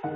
This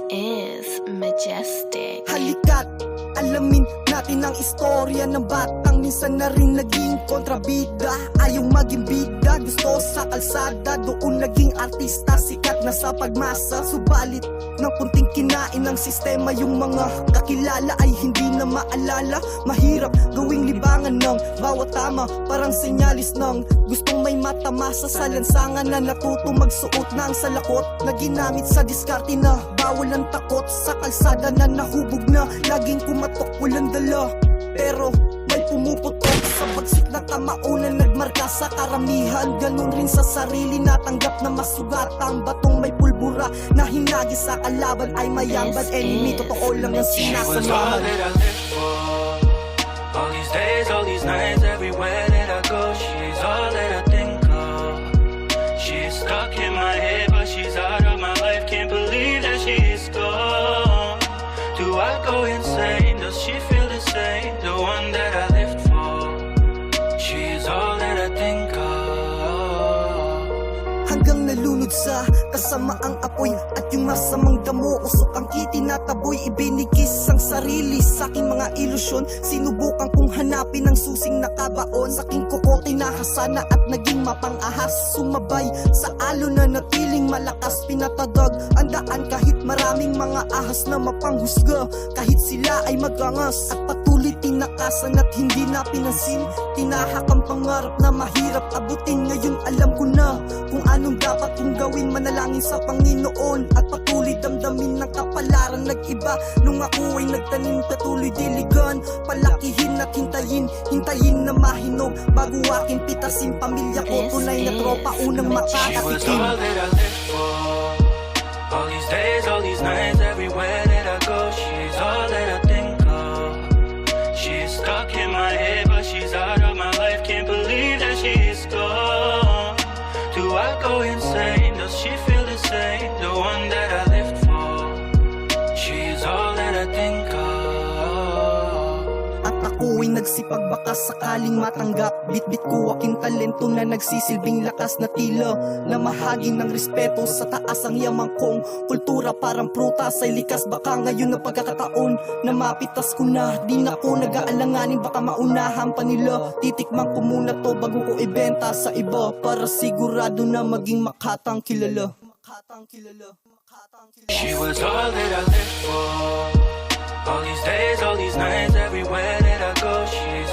is Majestic. Halika't alamin natin ang istorya ng batang minsan na rin naging kontrabida. Ayaw maging bida, gusto sa kalsada, doon naging artista, sikat na sa pagmasa. Subalit ng kunting kinain ng sistema, yung mga kakilala ay hindi na maalala. Mahirap gawing libangan ng bawat tama, parang senyalis ng gustong may matamasa. Sa lansangan na natuto magsuot ng salakot na ginamit sa diskarte na bawal ang takot. Sa kalsada na nahubog na laging kumatok, walang dala pero may pumuputok. Sa bagsik na kamaunan nagmarka sa karamihan, ganun rin sa sarili natanggap na masugat. Ang batong may pulbura na hinagi sa kalaban ay mayang bad enemy. Totoo lang ang sinasamahan. All these days, all these nights, everywhere that I go, she's all that I think of. She's stuck in my head, but she's out of my life. Can't believe that she's gone. Do I go insane? Does she feel the same? The one that I lived for. She's all that I think of. Hanggang nalunod sa kasamaang apoy at yung masamang damo, usok ang kitinataboy. Ibinikis ang sarili sa aking mga ilusyon, sinubukan kong hanapin ang susing nakabaon. Sa aking kukote nahasana at naging mapang-ahas, sumabay sa alon na natiling malakas. Pinatadag ang daan kahit maraming mga ahas na mapanghusga, kahit sila ay magangas at patuloy tinakasan at hindi na pinansin. Tinahak ang pangarap na mahirap abutin. Ngayon alam ko na kung anong dapat kong gawin. Manalangin sa Panginoon at patuloy damdamin ng kapalaran. Nag-iba nung ako ay nagtanim, patuloy diligan, palakihin at hintayin, hintayin na mahinog bago aking pitasin. Pamilya ko tunay na tropa, unang makakatikim. She was all that I lived for. All these days, all these nights, everywhere that I go, she's all that I think of. She's stuck in my head, but she's out of my life. Can't believe that she's gone. Do I go insane? Does she feel the same? The one that I lived for. She's all that I think of. At ako'y nagsipag baka sakaling matanggap. Bitbit ko aking talento na nagsisilbing lakas na tila na mahagin ng respeto. Sa taas ang yaman kong kultura, parang prutas ay likas. Baka ngayon na pagkakataon na mapitas ko na, di na ko nag-aalanganin, baka maunahan pa nila. Titikman ko muna to bago ko ibenta sa iba, para sigurado na maging makatang kilala. She was all that I lived for. All these days, all these nights, everywhere that I go, she's